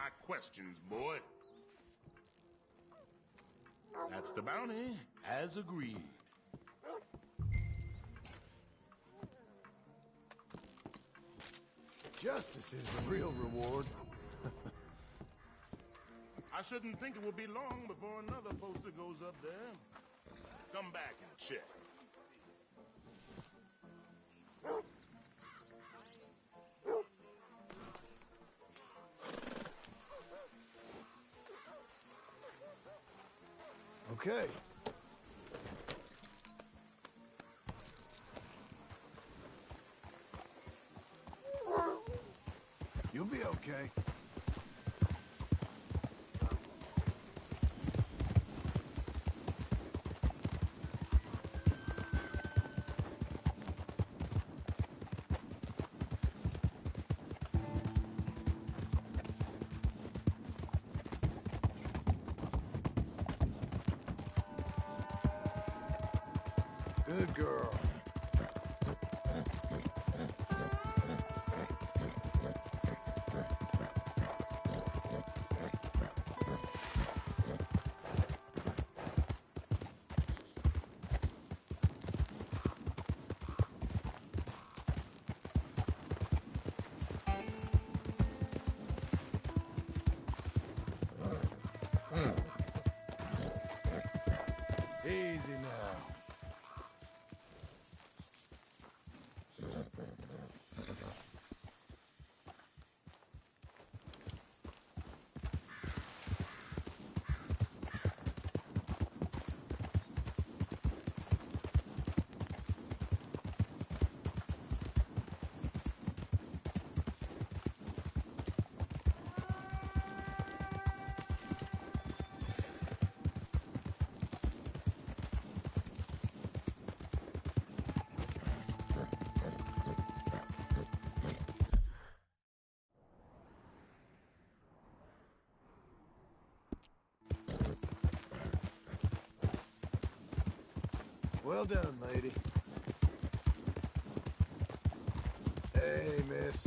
my questions, boy. That's the bounty, as agreed. Justice is the real reward. I shouldn't think it will be long before another poster goes up there. Come back and check. Okay. You'll be okay. Good girl. Easy now. Well done, lady. Hey, miss.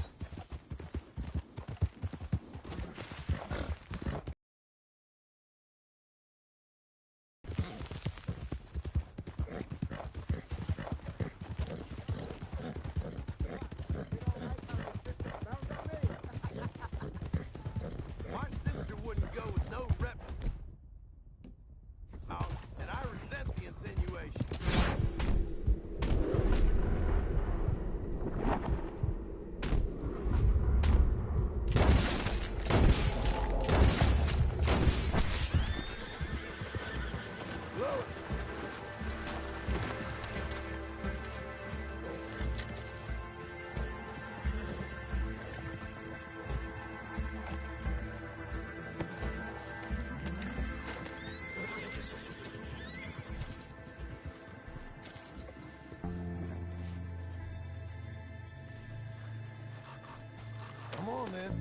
My sister wouldn't go with no rep. Oh, and I resent the insinuation. Come on, then.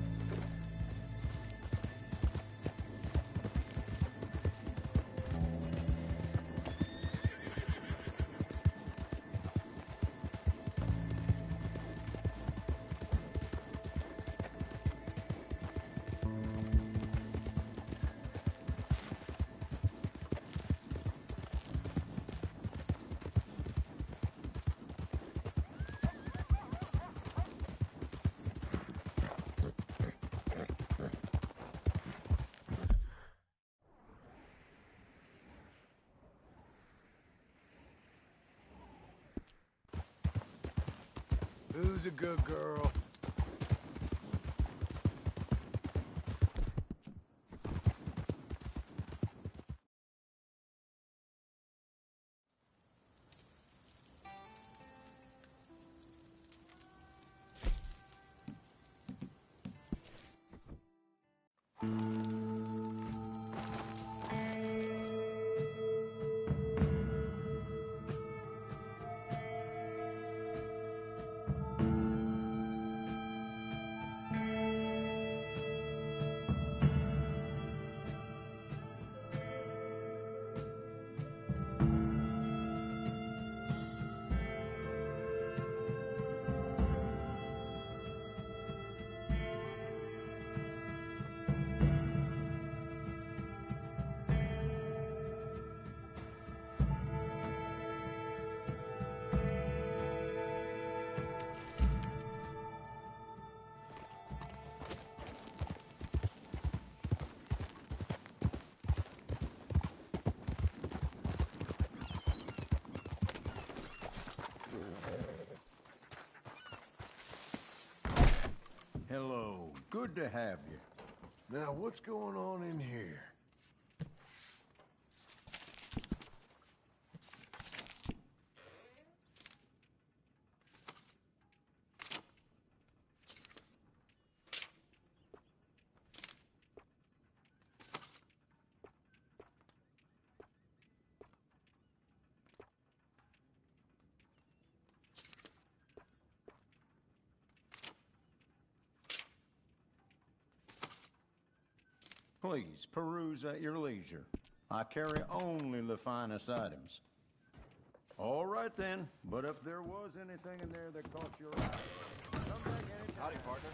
Who's a good girl? Hello. Good to have you. Now, what's going on in here? Please, peruse at your leisure. I carry only the finest items. All right, then. But if there was anything in there that caught your eye, come back anytime. Howdy, partner.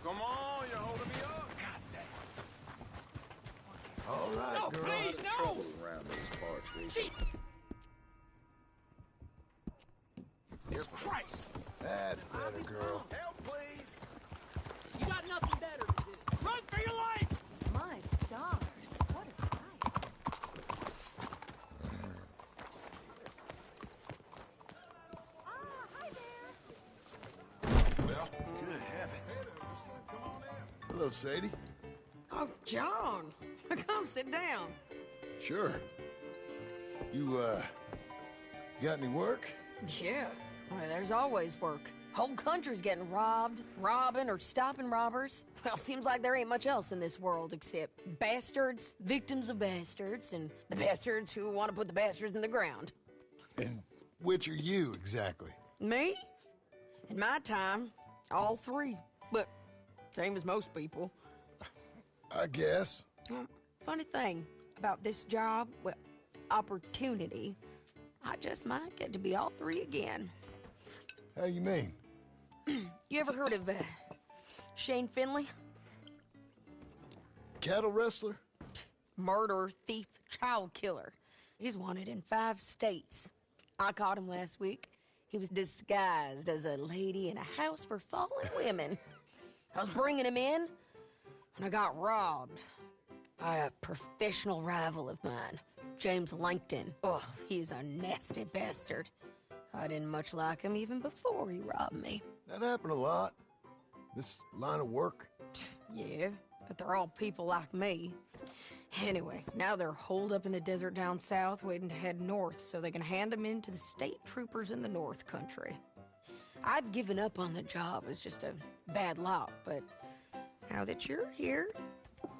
Come on, you're holding me up. All right, No, girl. please, no! Around these parts, Gee! Christ! That's better, girl. Help, please. You got nothing better to do. Run for your life! My stars, what a fight. Hi there. Well, good heavens. Hello, Sadie. Oh, John. Come sit down. Sure. You got any work? Yeah. Well, there's always work. Whole country's getting robbed, robbing, or stopping robbers. Well, seems like there ain't much else in this world except bastards, victims of bastards, and the bastards who want to put the bastards in the ground. And which are you, exactly? Me? In my time, all three. But same as most people. I guess. Funny thing about this job, well, opportunity, I just might get to be all three again. How you mean? You ever heard of Shane Finley? Cattle wrestler? Murderer, thief, child killer. He's wanted in 5 states. I caught him last week. He was disguised as a lady in a house for fallen women. I was bringing him in, and I got robbed by a professional rival of mine, James Langton. Oh, he's a nasty bastard. I didn't much like him even before he robbed me. That happened a lot. This line of work. Yeah, but they're all people like me. Anyway, now they're holed up in the desert down south, waiting to head north so they can hand them in to the state troopers in the north country. I'd given up on the job as just a bad lot, but now that you're here,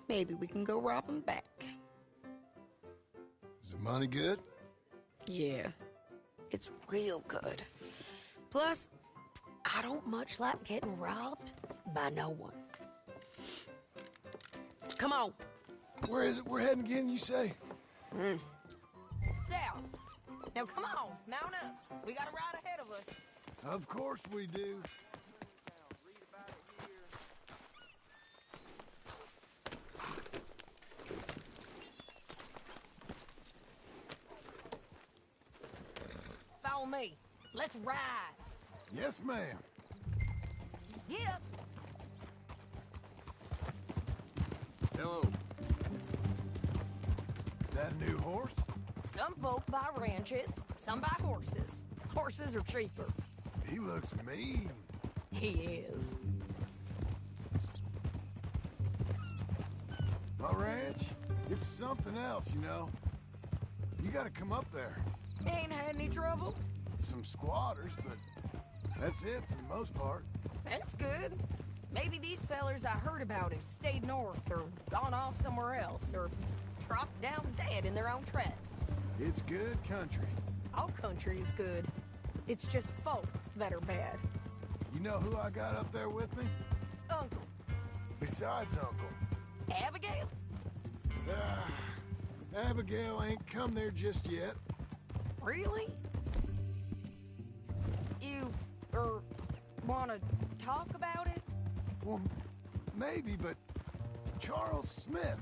maybe we can go rob them back. Is the money good? Yeah, it's real good. Plus, I don't much like getting robbed by no one. Come on. Where is it we're heading again, you say? South. Now come on, mount up. We got a ride ahead of us. Of course we do. Follow me. Let's ride. Yes, ma'am. Yeah. Hello. That a new horse? Some folk buy ranches, some buy horses. Horses are cheaper. He looks mean. He is. My ranch, it's something else, you know. You gotta come up there. Ain't had any trouble? Some squatters, but that's it for the most part. That's good. Maybe these fellers I heard about have stayed north or gone off somewhere else or dropped down dead in their own tracks. It's good country. All country is good. It's just folk that are bad. You know who I got up there with me? Uncle. Besides Uncle. Abigail? Abigail ain't come there just yet. Really? You, wanna talk about it? Well, maybe, but Charles Smith.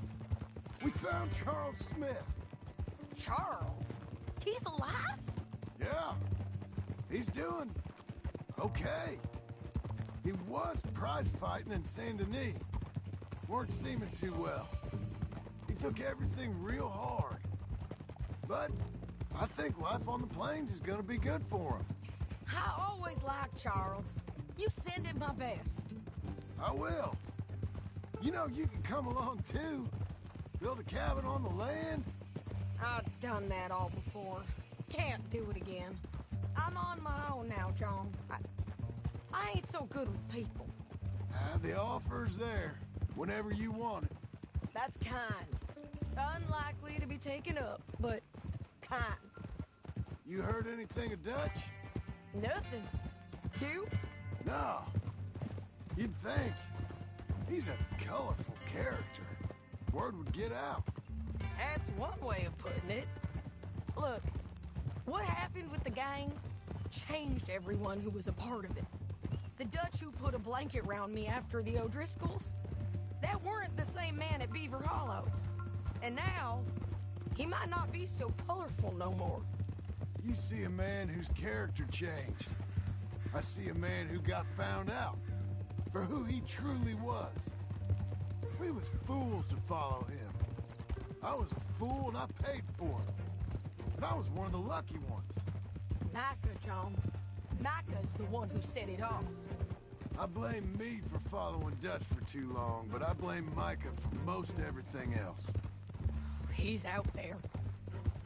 We found Charles Smith. Charles? He's alive? Yeah. He's doing okay. He was prize fighting in Saint Denis. Weren't seeming too well. He took everything real hard. But I think life on the plains is gonna be good for him. I always liked Charles. You send him my best. I will. You know, you can come along too. Build a cabin on the land. I've done that all before. Can't do it again. I'm on my own now, John. I ain't so good with people. The offer's there, whenever you want it. That's kind. Unlikely to be taken up, but kind. You heard anything of Dutch? Nothing. You? No. You'd think. He's a colorful character. Word would get out. That's one way of putting it. Look, what happened with the gang changed everyone who was a part of it. The Dutch who put a blanket round me after the O'Driscolls, that weren't the same man at Beaver Hollow. And now, he might not be so colorful no more. You see a man whose character changed. I see a man who got found out for who he truly was. We was fools to follow him. I was a fool and I paid for it. But I was one of the lucky ones. Micah, John. Micah's the one who set it off. I blame me for following Dutch for too long, but I blame Micah for most everything else. He's out there.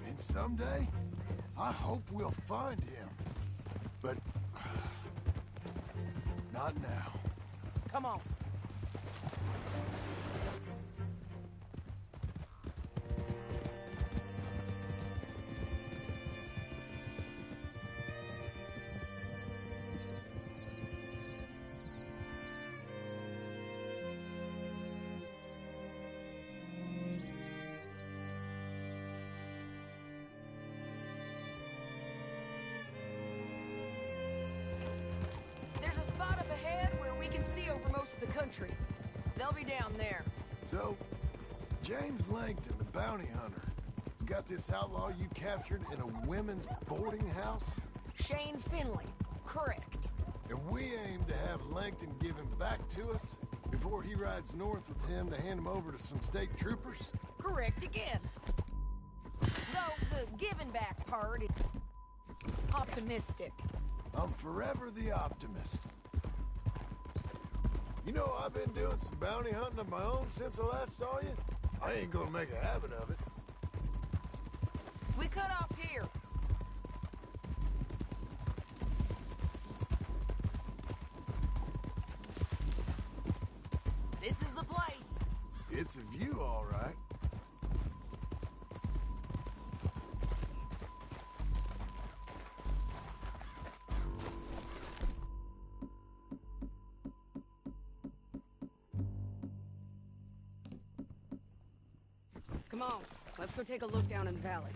And someday, I hope we'll find him. But not now. Come on. There's a spot up ahead where we can see over most of the country. They'll be down there. So, James Langton, the bounty hunter, has got this outlaw you captured in a women's boarding house? Shane Finley. Correct. And we aim to have Langton give him back to us before he rides north with him to hand him over to some state troopers? Correct again. Though the giving back part is optimistic. I'm forever the optimist. You know, I've been doing some bounty hunting of my own since I last saw you. I ain't gonna make a habit of it. We cut off here. This is the place. It's a view, all right. Come on, let's go take a look down in the valley.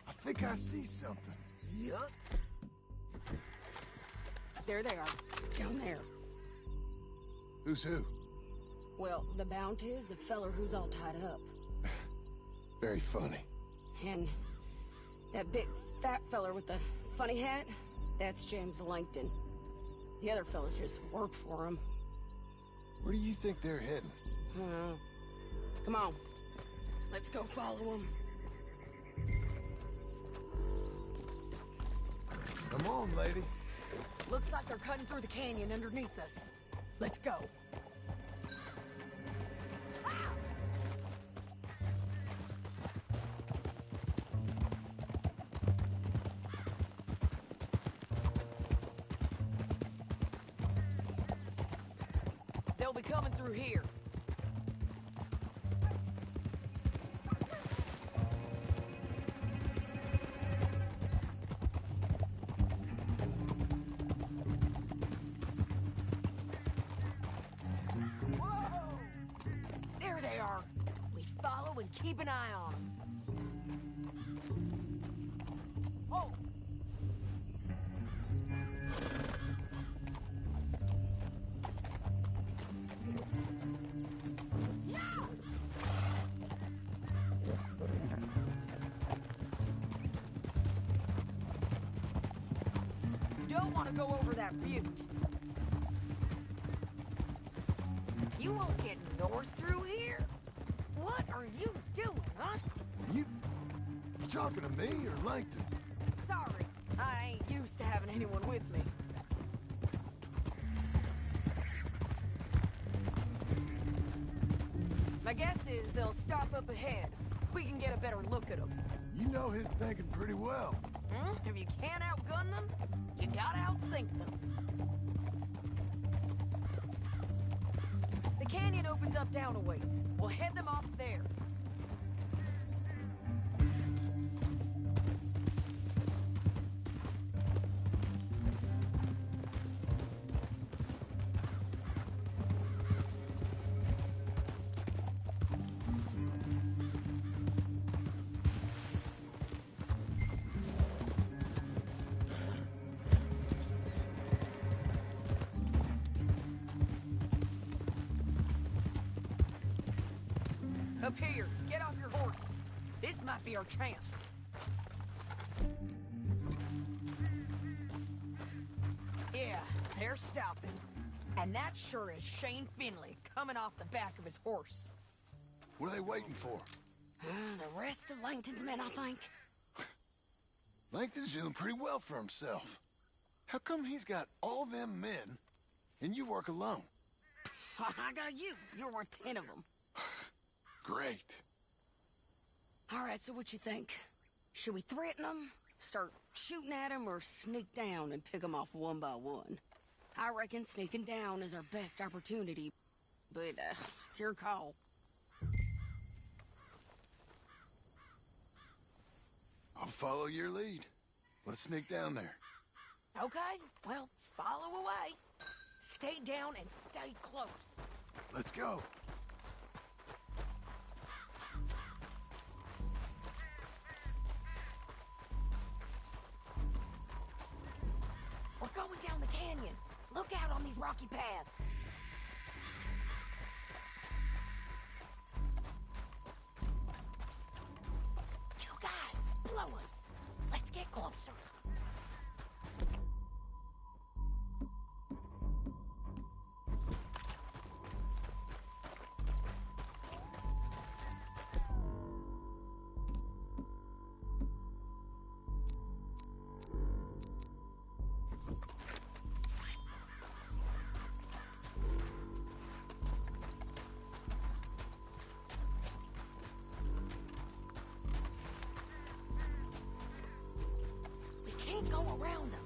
I think I see something. Yup. There they are, down there. Who's who? Well, the bounty is the feller who's all tied up. Very funny. And that big fat feller with the funny hat, that's James Langton. The other fellas just work for him. Where do you think they're heading? Come on. Let's go follow them. Come on, lady. Looks like they're cutting through the canyon underneath us. Let's go. They'll be coming through here. Whoa! There they are. We follow and keep an eye on them. Oh! Don't want to go over that butte. You won't get north through here? What are you doing, huh? You talking to me or Langton? Sorry, I ain't used to having anyone with me. My guess is they'll stop up ahead. We can get a better look at them. You know his thinking pretty well. If you can't outgun them, you gotta outthink them. The canyon opens up down a ways. We'll head them off there. Up here, get off your horse. This might be our chance. Yeah, they're stopping. And that sure is Shane Finley coming off the back of his horse. What are they waiting for? The rest of Langton's men, I think. Langton's doing pretty well for himself. How come he's got all them men, and you work alone? I got you. You're worth 10 of them. Great. All right, so what you think? Should we threaten them, start shooting at them, or sneak down and pick them off one by one? I reckon sneaking down is our best opportunity, but it's your call. I'll follow your lead. Let's sneak down there. Okay, well, follow away. Stay down and stay close. Let's go. We're going down the canyon. Look out on these rocky paths. Two guys, below us. Let's get closer. Go around them.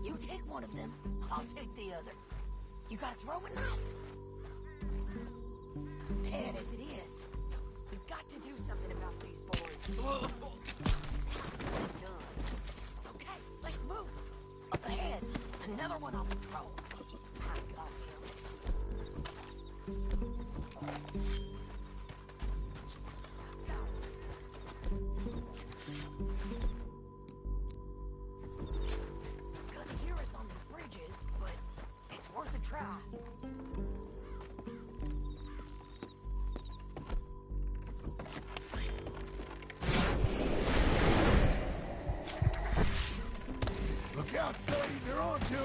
You take one of them, I'll take the other. You got a throwing knife? Bad as it is, we got to do something about these boys. Done. Okay, let's move. Up ahead, another one on patrol. I got him. Try. Look out, Sadie. They're on to it.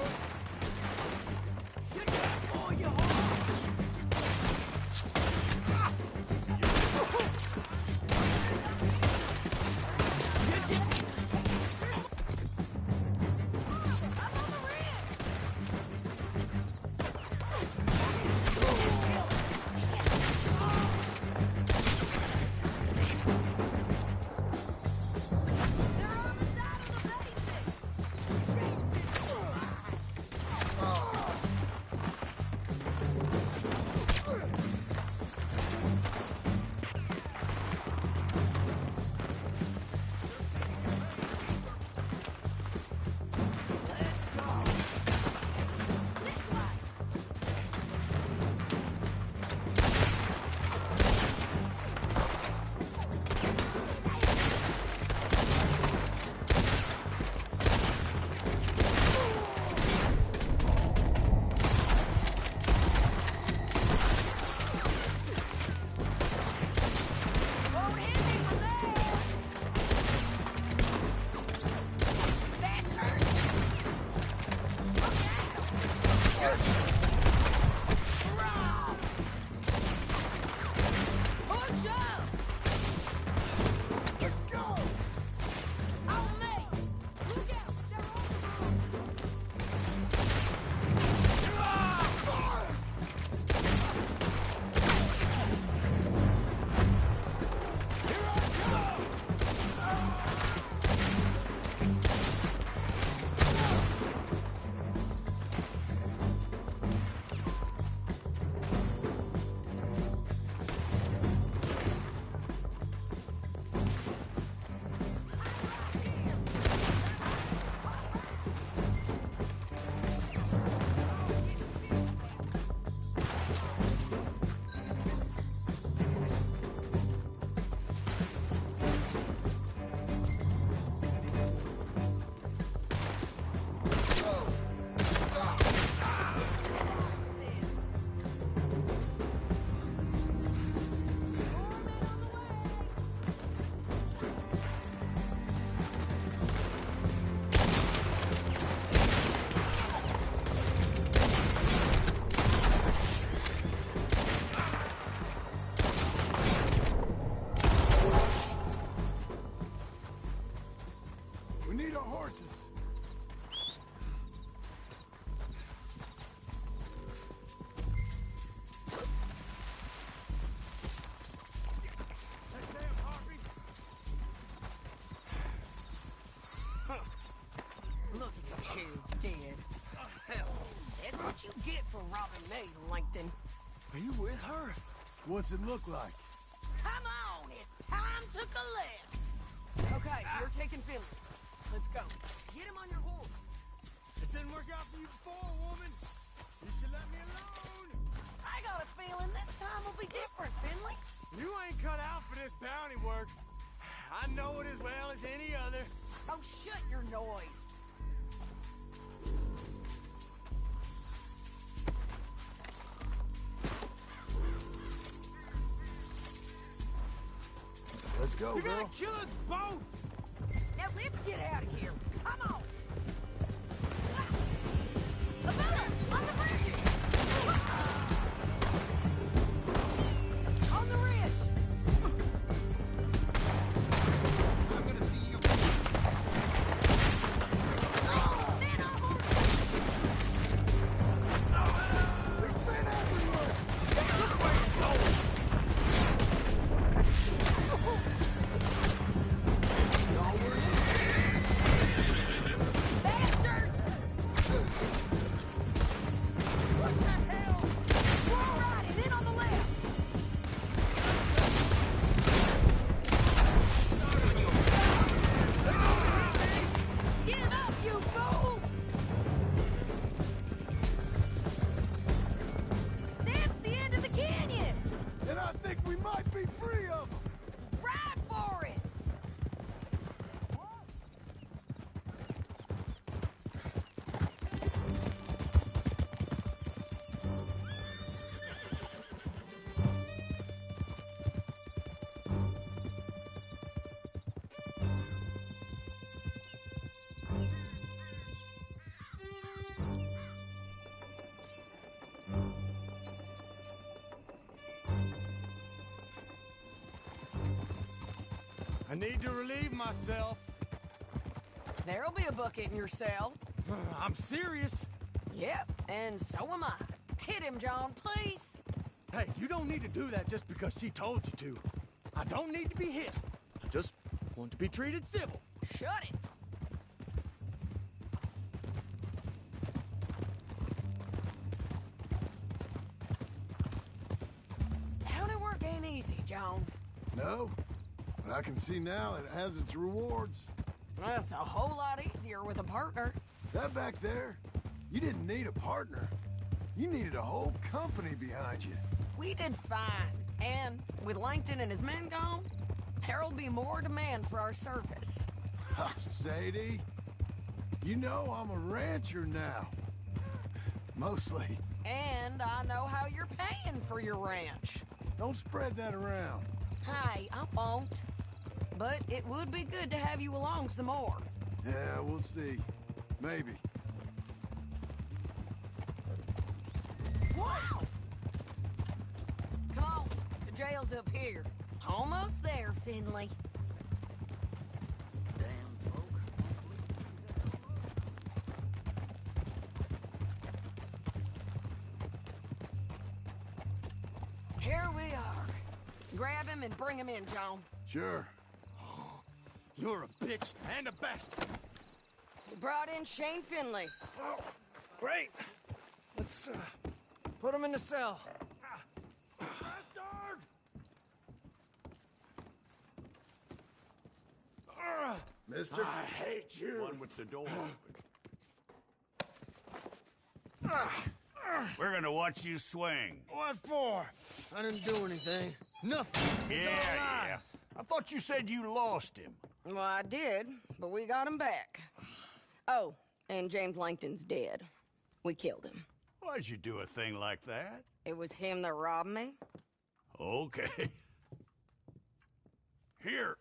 Are you with her? What's it look like? Come on, it's time to collect. Okay, you're taking Finley. Let's go. Get him on your horse. It didn't work out for you before, woman. You should let me alone. I got a feeling this time will be different, Finley. You ain't cut out for this bounty work. I know it as well as any other. Oh, shut your noise. Let's go, You're girl. gonna kill us both! Now let's get out of here. Come on. The bullets on the bridge. On the ridge. I'm gonna see you. Men on horse. There's men everywhere. Bastards! What the hell? We're all right, and in on the left. Give up, you fools! That's the end of the canyon! And I think we might be free of them. Ride for it! I need to relieve myself. There'll be a bucket in your cell. I'm serious. Yep, and so am I. Hit him, John, please. Hey, you don't need to do that just because she told you to. I don't need to be hit. I just want to be treated civil. Shut it. County work ain't easy, John. No, but I can see now it has its rewards. That's a whole lot easier with a partner. That back there, you didn't need a partner. You needed a whole company behind you. We did fine. And with Langton and his men gone, there'll be more demand for our service. Sadie, you know I'm a rancher now. Mostly. And I know how you're paying for your ranch. Don't spread that around. Hey, I won't. But it would be good to have you along some more. Yeah, we'll see. Maybe. Wow! Come on, the jail's up here. Almost there, Finley. Damn, folk. Here we are. Grab him and bring him in, John. Sure. You're a bitch and a bastard. We brought in Shane Finley. Oh, great. Let's put him in the cell. Bastard! Mister? I hate you. One with the door open. We're gonna watch you swing. What for? I didn't do anything. Nothing. It's all lies. I thought you said you lost him. Well, I did, but we got him back. Oh, and James Langton's dead. We killed him. Why'd you do a thing like that? It was him that robbed me. Okay. Here.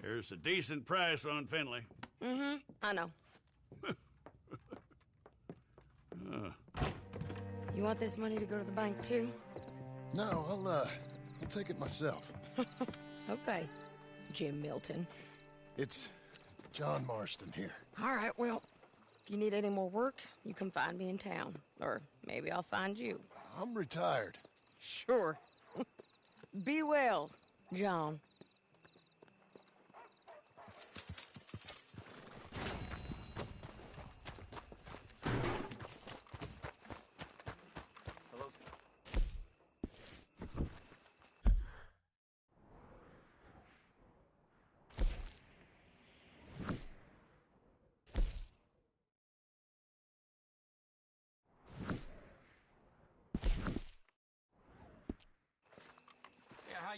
Here's a decent price on Finley. Mm-hmm, I know. You want this money to go to the bank, too? No, I'll take it myself. Okay, Jim Milton. It's John Marston here. All right, well, if you need any more work, you can find me in town. Or maybe I'll find you. I'm retired. Sure. Be well, John.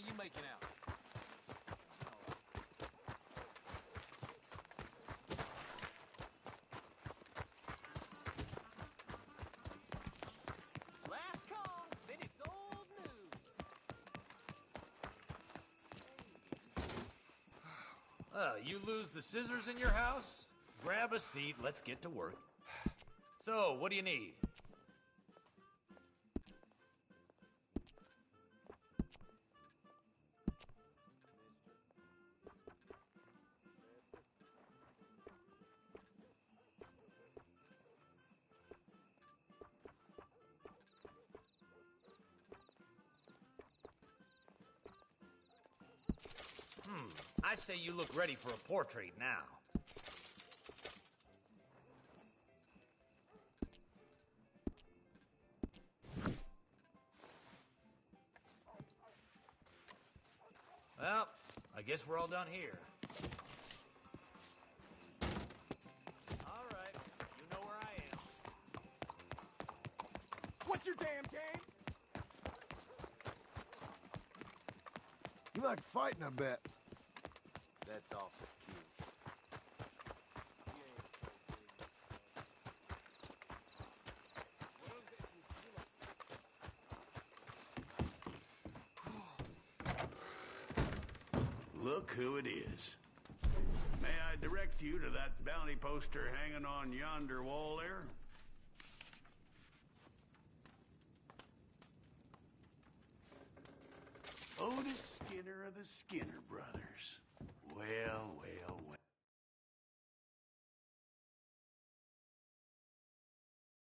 you making out? Last call, then it's old news. You lose the scissors in your house? Grab a seat, let's get to work. So, what do you need? I say you look ready for a portrait now. Well, I guess we're all done here. All right, you know where I am. What's your damn game? You like fighting, I bet. That's awful cute. Look who it is. May I direct you to that bounty poster hanging on yonder wall there? Otis Skinner of the Skinner Brothers.